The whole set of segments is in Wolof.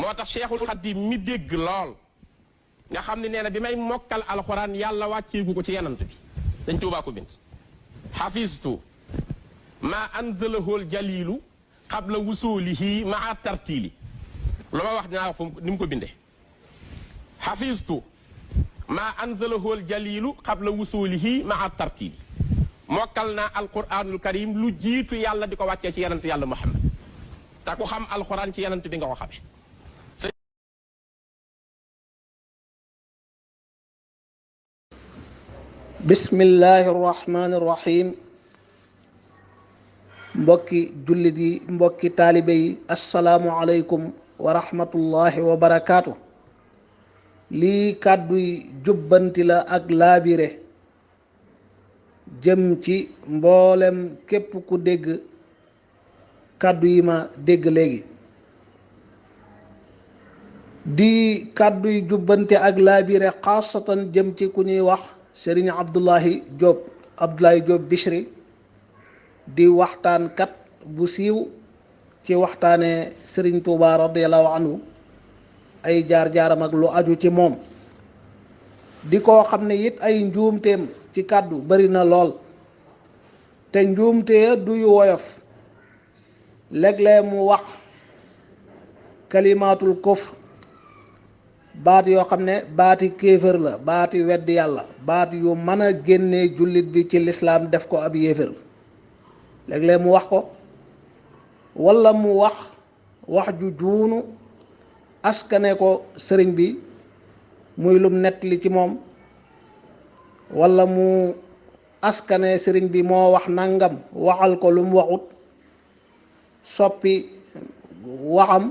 motax cheikhul khadim mi deg lol nga xamni neena bi may mokkal alquran yàlla wàcceegu ko ci yanant bi dañ tuubaa ko bind hafiztu ma anzalahu aljalilu qabla wusulihi maa tartili lu ma wax dinaa fu ni mu ko bindee hafiztu ma anzalahu aljalilu qabla wusulihi maa tartili mokkal naa alquranul karim lu jiitu yàlla di ko wàccee ci yanant yàlla muhammad ta ku xam alquran ci yanant bi nga ko xamee bismillahi irrahmani irrahim mbokki jullit yi mbokki taalibe yi assalaamu aleykum wa rahmatullahi wa barakaatu lii kàdduy jubbanti la ak laabire jëm ci mboolem képp ku dégg kàddu yi ma dégg léegi di kàdduy jubbante ak laabire xaasatan jëm ci ku ñuy wax Sëriñ Abdoulaye Diop Bichri di waxtaankat bu siiw ci waxtaane Sëriñ Tuuba radiallahu anhu ay jaar-jaaram ak lu aju ci moom di koo xam ne it ay njuumteem ci kàddu bari na lool te njuumtee duy woyof léeg-léeg mu wax kalimaatul kufr baat yoo xam ne baati kéefër la baati weddi yàlla baat yu mën a génnee jullit bi ci lislaam def ko ab yéefër léeg-léeg mu wax ko walla mu wax ju juunu askane ko sëriñ bi muy lum nettali ci moom walla mu askane sëriñ bi moo wax nangam waxal ko lu mu waxut soppi waxam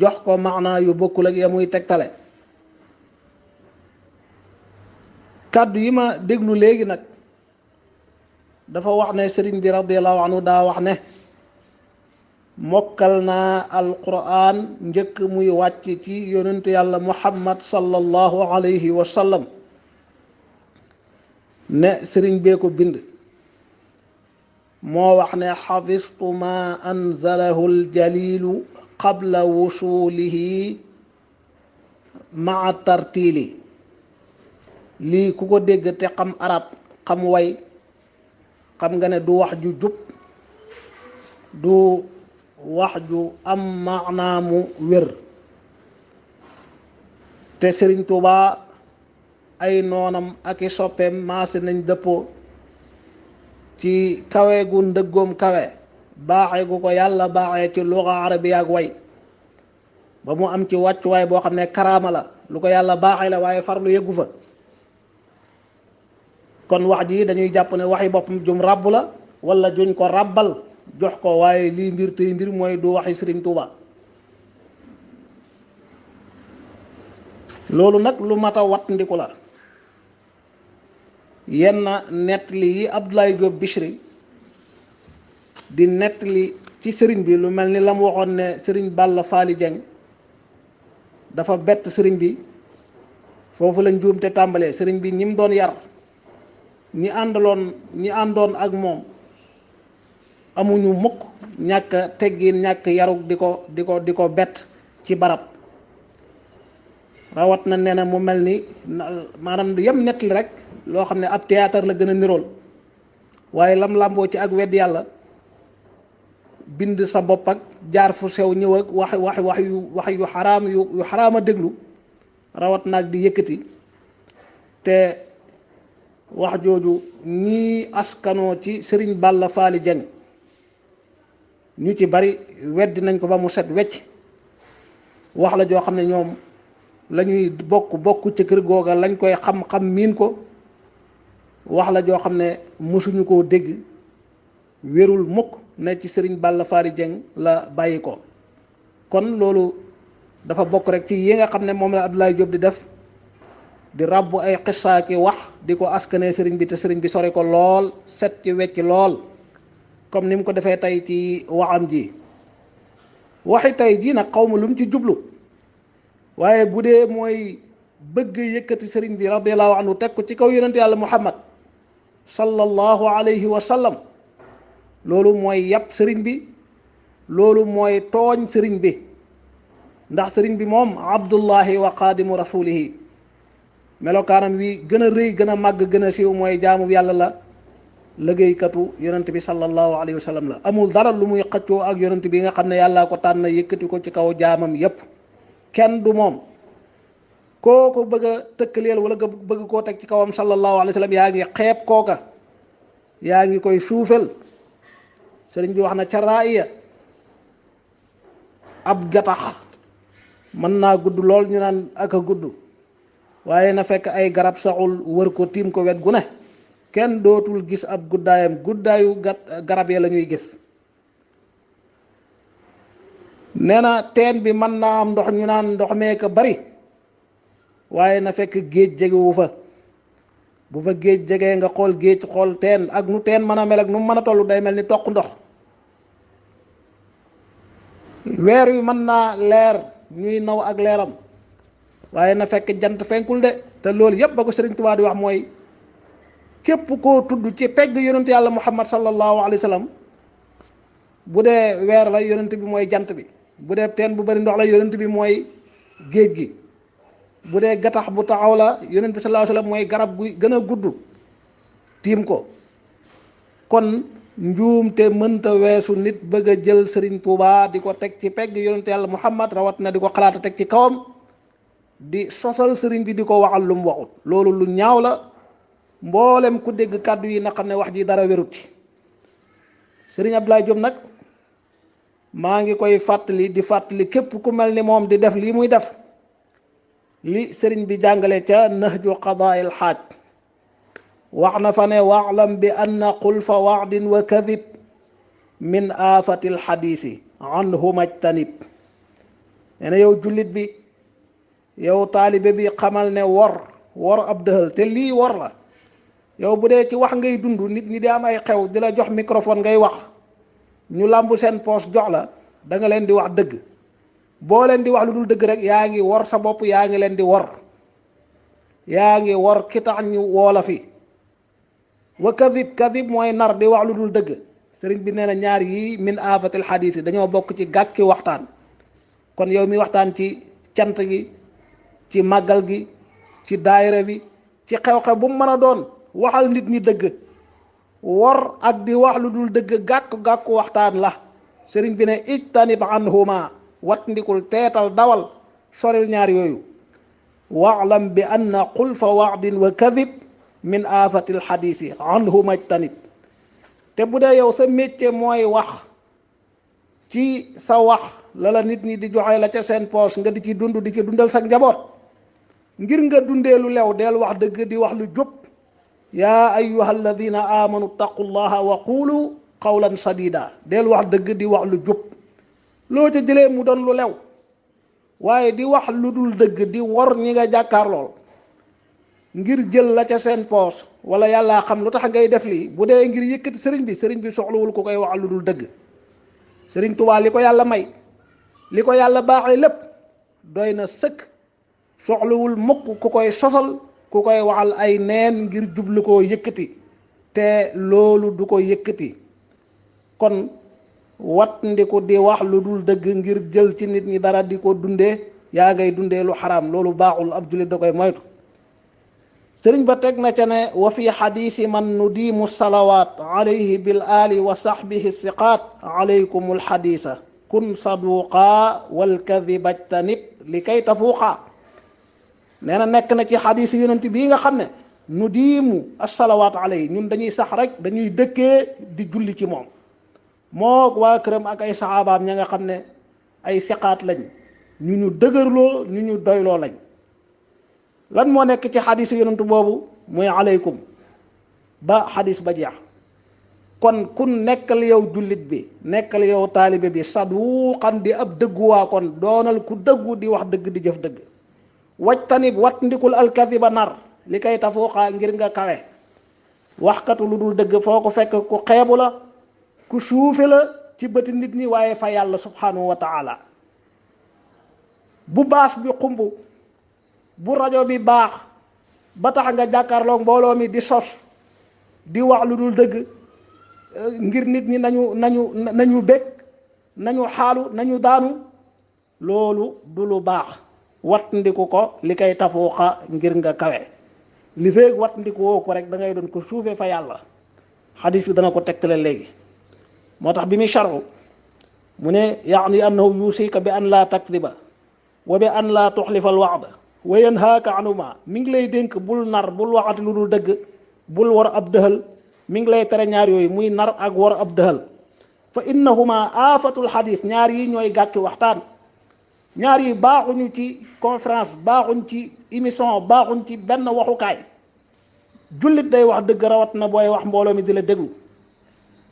jox ko maanaa yu bokkul ak ya muy tegtale kàddu yi ma déglu léegi nag dafa wax ne sëriñ bi radiallahu anhu daa wax ne mokkal naa alquran njëkk muy wàcc ci yonentu yàlla muhammad sallallahu alayhi wa sallam ne sëriñ bee ko bind moo wax ne xafistu ma anzalahu aljalilu qabla wusulihi maa tartili lii ku ko dégg te xam arab xam way xam nga ne du wax ju jub du wax ju am maanaamu wér te Sëriñ Tuubaa ay noonam ak i soppeem maase nañ dëppoo ci kawe gu ndëggoom kawe baaxee gu ko yàlla baaxee ci luga arabiya ak way ba mu am ci wàccuwaay boo xam ne karaama la lu ko yàlla baaxee la waaye farlu yëggu fa kon wax ji dañuy jàpp ne waxi boppam jum ràbb la wala juñ ko ràbbal jox ko waaye lii mbir tey mbir mooy du waxi Sëriñ Tuuba loolu nag lu mat a wat ndiku la yenn nettali yi Abdoulaye Diop Bichri di nettali ci sëriñ bi lu mel ni la mu waxoon ne sëriñ Balla Faali Jeng dafa bett sëriñ bi foofu lañ juumte tàmbalee sëriñ bi ñi mu doon yar ñi àndoon ak moom amuñu mukk ñàkk teggin ñàkk yarug di ko bett ci barab rawat na nee na mu mel ni maanaam yem nettali rek loo xam ne ab théâtre la gën a nirool waaye lam làmboo ci ak wedd yàlla bind sa bopp ak jaar fu sew ñëw ak wax yu xaraam yu xaraam a déglu rawat naag di yëkkati te wax jooju ñii askanoo ci Sëriñ Balla Faali Jeng ñu ci bari weddi nañ ko ba mu set wecc wax la joo xam ne ñoom lañuy bokk ci kër googa lañ koy xam-xam miin ko wax la joo xam ne mësuñu koo dégg wérul mukk ne ci Sëriñ Balla Faali Jeng la bàyyi ko kon loolu dafa bokk rek ci yi nga xam ne moom la Abdoulaye Diop di def di ràbbu ay xissaa ki wax di ko askanee sëriñ bi te sëriñ bi sori ko lool set ci wecc lool comme ni mu ko defee tey ci waxam ji waxi tey jii nag xaw ma lu mu ci jublu waaye bu dee mooy bëgg yëkkati sëriñ bi radiallahu anhu teg ko ci kaw yonent yàlla muhammad sallallahu alayhi wa sallam loolu mooy yàpp sëriñ bi loolu mooy tooñ sëriñ bi, ndax sëriñ bi moom abdullahi wa qaadimu rasulihi melokaanam wi gën a rëy gën a màgg gën a siiw mooy jaamu yàlla la, liggéeykatu yonent bi sallallahu alayhi wa sallam la. amul dara lu muy xëccoo ak yonent bi nga xam ne yàllaa ko tànn yëkkati ko ci kaw jaamam yépp, kenn du moom. koo ko bëgg a tëkkaleel wala nga bëgg koo teg ci kawam sallallahu alayhi wa sallam yaa ngi xeeb kooka, yaa ngi koy suufel. sëriñ bi wax na ca raaya, ab gatax mën naa gudd lool ñu naan ak a gudd, waaye na fekk ay garab saxul wër ko tiim ko wet gu ne, kenn dootul gis ab guddaayam, guddaayu garab ya la ñuy gis. nee na teen bi mën naa am ndox ñu naan ndox mee ko bari, waaye na fekk géej jegewu fa. bu fa géej jegee nga xool géej xool teen, ak nu teen mën a mel ak nu mën a toll day mel ni toq ndox. weer wi mën naa leer ñuy naw ak leeram, waaye na fekk jant fenkul de. te loolu yépp ba ko Sëriñ Tuubaa di wax mooy képp koo tudd ci pegg yonent yàlla Muhammad sallallahu alayhi wa sallam, bu dee weer la yonent bi mooy jant bi, bu dee teen bu bari ndox la yonent bi mooy géej gi, bu dee gattax bu taxaw la yonent bi sallallahu alayhi wa sallam mooy garab gu gën a gudd tiim ko. kon njuumte mënta weesu nit bëgg a jël Sëriñ Tuubaa di ko teg ci pegg yonent yàlla Muhammad, rawat na di ko xalaata teg ci kawam, di sosal sëriñ bi di ko waxal lu mu waxut. loolu lu ñaaw la. mboolem ku dégg kàddu yi na xam ne wax ji dara wérut ci. sëriñ Abdoulaye Diop nag maa ngi koy fàttali di fàttali képp ku mel ni moom di def lii muy def, li sëriñ bi jàngale ca nahju qadaa'il xaaj, wax na fa ne wa'lam bi anna xulfa wa'din wa kadib min aafatil xadiisi anhu majtanib. nee na yow jullit bi, yow taalibe bi, xamal ne wor ab dëhël, te lii wor la. yow bu dee ci wax ngay dund, nit ñi di am ay xew di la jox microphone ngay wax, ñu làmbu seen poos jox la, da nga leen di wax dëgg. boo leen di wax lu dul dëgg rek yaa ngi wor sa bopp, yaa ngi leen di wor, yaa ngi wor ki tax ñu woola fi. wa kadib mooy nar, di wax lu dul dëgg. sëriñ bi nee na ñaar yi min aafatil xadiis yi dañoo bokk ci gàkki waxtaan. kon yow mi waxtaan ci cant gi, ci màggal gi, ci daayira bi, ci xew-xew bu mu mën a doon, waxal nit ñi dëgg. wor ak di wax lu dul dëgg gàkku waxtaan la. sëriñ bi ne ijtanib anhuma, wat ndikul, teetal, dawal, soril ñaar yooyu. wa'lam bi anna xulfa wa'din wa kadib min aafatil xadiisi anhu majtanib. te bu dee yow sa métier mooy wax, ci sa wax la nit ñi di joxe la ca seen poos, nga di ci dund, di ci dundal sa njaboot, ngir nga dundee lu lew, del wax dëgg, di wax lu jub. yaa ayyuha alladina amanu taqullaha wa qulu qawlan sadida, del wax dëgg, di wax lu jub. loo ca jëlee mu doon lu lew, waaye di wax lu dul dëgg, di wor ñi nga jàkkaar lool ngir jël la ca seen poos, wala yàllaa xam lu tax ngay def lii. bu dee ngir yëkkati sëriñ bi soxlawul ku koy wax lu dul dëgg. sëriñ Tuubaa li ko yàlla may, li ko yàlla baaxee lépp doy na sëkk, soxlawul mukk ku koy sosal, ku koy waxal ay neen ngir jublu koo yëkkati, te loolu du ko yëkkati. kon wat ndiku di wax lu dul dëgg ngir jël ci nit ñi dara di ko dundee, yaa ngay dundee lu xaraam, loolu baaxul, ab jullit da koy moytu. sëriñ ba teg na ca ne wa fi xadiisi man nudiimu salawaat alayhi bil aali wa saxbihi siqaat alaykumul xadiisa kun saduqaa wal kadiba jtanib li kay tafuuqaa. nee na nekk na ci xadiis yonent bii nga xam ne nudiimu asalawaat alayhi, ñun dañuy sax rek, dañuy dëkkee di julli ci moom, mook waa këram ak ay saxaabaam ña nga xam ne ay siqaat lañ, ñu ñu dëgërloo, ñu ñu doyloo lañ. lan moo nekk ci xadiisu yonentu boobu? muy aleykum ba xadiis ba jeex. kon kun nekkal yow jullit bi, nekkal yow taalibe bi, saduqan di ab dëgguwaa, kon doonal ku dëggu, di wax dëgg, di jëf dëgg. wajtanib, wat ndikul alkadiba, nar, li kay tafuuqaa, ngir nga kawe. waxkatu lu dul dëgg foo ko fekk ku xeebu la, ku suufe la ci bëti nit ñi, waaye fa yàlla subhanahu wa taala. bu baas bi xumb, bu rajo bi baax ba tax nga jàkkaarloog mbooloo mi di sos, di wax lu dul dëgg ngir nit ñi nañu bég, nañu xaalu nañu daanu loolu du lu baax wattandiku ko li koy tafuuxa ngir nga kawe li feeg wattandiku woo ko rek da ngay doon ko suufe fa yàlla xadis bi dana ko tegtale léegi moo tax bi muy charu mu ne yaani annahu yusika bi an laa takdiba wa bi an laa tuxlifa al waxda wa yanhaaka anuma mi ngi lay dénk bul nar bul waxati lu dul dëgg bul war ab dëhal mi ngi lay tere ñaar yooyu muy nar ak war ab dëhal fa innahuma aafatul xadis ñaar yi ñooy gàkki waxtaan ñaar yi baaxuñu ci conférence baaxuñ ci émission baaxuñ ci benn waxukaay jullit day wax dëgg rawat na booy wax mbooloo mi di la déglu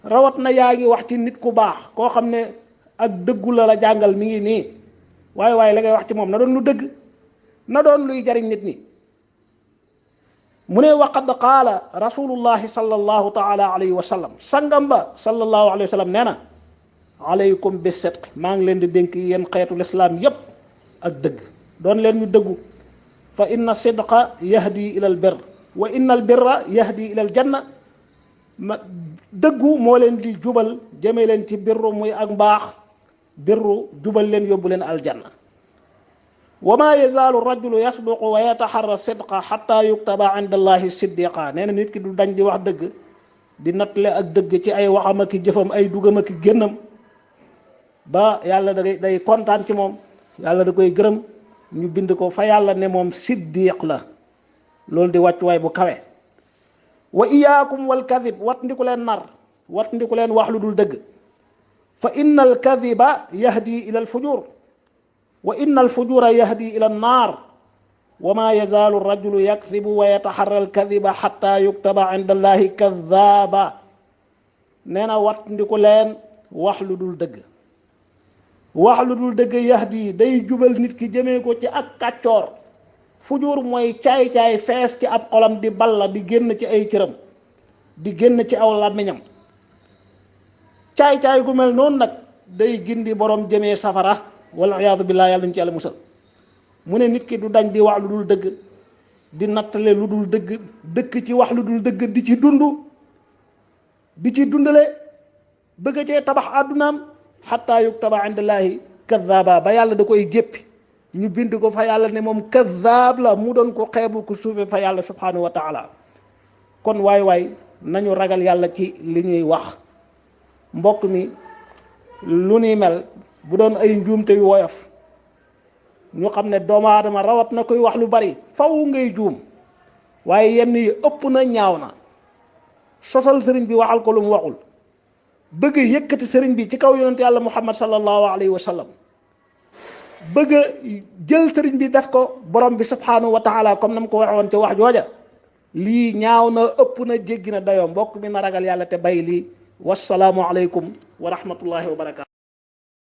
rawat na yaa ngi wax ci nit ku baax koo xam ne ak dëggu la jàngal mi ngi nii waaye la ngay wax ci moom na doon lu dëgg na doon luy jariñ nit ñi mu ne waqad qaala rasulullahi sallallahu taala alayhi wa sallam sangam ba sallallahu alayhi wa sallam nee na alaykum bi sidq maa ngi leen di dénk yéen xeetu lislaam yépp ak dëgg doon leen ñu dëggu fa inna sidqa yahdi ila al birr wa inna al birra yahdi ila al janna dëggu moo leen di jubal jëme leen ci birru muy ak mbaax birru jubal leen yóbbu leen aljanna wa ma yazaalu rajulu yasduqu wa yataxarra sidqa xatta yuktaba inda allahi siddiqa nee na nit ki du dañ di wax dëgg di nattale ak dëgg ci ay waxam ak jëfam ay dugam ak génnam ba yàlla day kontaan ci moom yàlla da koy gërëm ñu bind ko fa yàlla ne moom siddiq la loolu di wàccuwaay bu kawe wa iyaakum wal kadib wat ndiku leen nar wat ndiku leen wax lu dul dëgg fa inna al kadiba yahdi ila al fujur wa inna al fujura yahdi ila an naar wa ma yazaalu rajulu yakdibu wa yataxarra al kadiba xatta yuktaba inda allahi kadaba nee na wat ndiku leen wax lu dul dëgg wax lu dul dëgg yahdi day jubal nit ki jëmee ko ci ak kàccoor fujur mooy caay-caay fees ci ab xolam di balla di génn ci ay cëram di génn ci aw làmmiñam caay-caay gu mel noonu nag day gindi borom jëmee safara wal iyaadu billaah yàlla ñu ci yàlla musal mu ne nit ki du dañ di wax lu dul dëgg di nattale lu dul dëgg dëkk ci wax lu dul dëgg di ci dund di ci dundale bëgg cee tabax àddunaam xatta yuktaba indallaahi kaddaaba ba yàlla da koy jéppi ñu bind ko fa yàlla ne moom kaddaab la mu doon ko xeebu ko suufe fa yàlla subhanahu wa taala kon waay nañu ragal yàlla ci li ñuy wax mbokk mi lu ni mel bu doon ay njuumte yu woyof ñu xam ne doomu aadama rawat na koy wax lu bari faw ngay juum waaye yenn yi ëpp na ñaaw na sosal sëriñ bi waxal ko lu mu waxul bëgg yëkkati sëriñ bi ci kaw yonent yàlla muhammad sallallahu alayhi wa sallam bëgg jël sëriñ bi def ko borom bi subhanahu wa taala comme na mu ko waxoon ci wax jooja lii ñaaw na ëpp na jéggi na dayoo mbokk mi na ragal yàlla te bay lii wassalaamu aleykum wa rahmatullahi wa barakaatu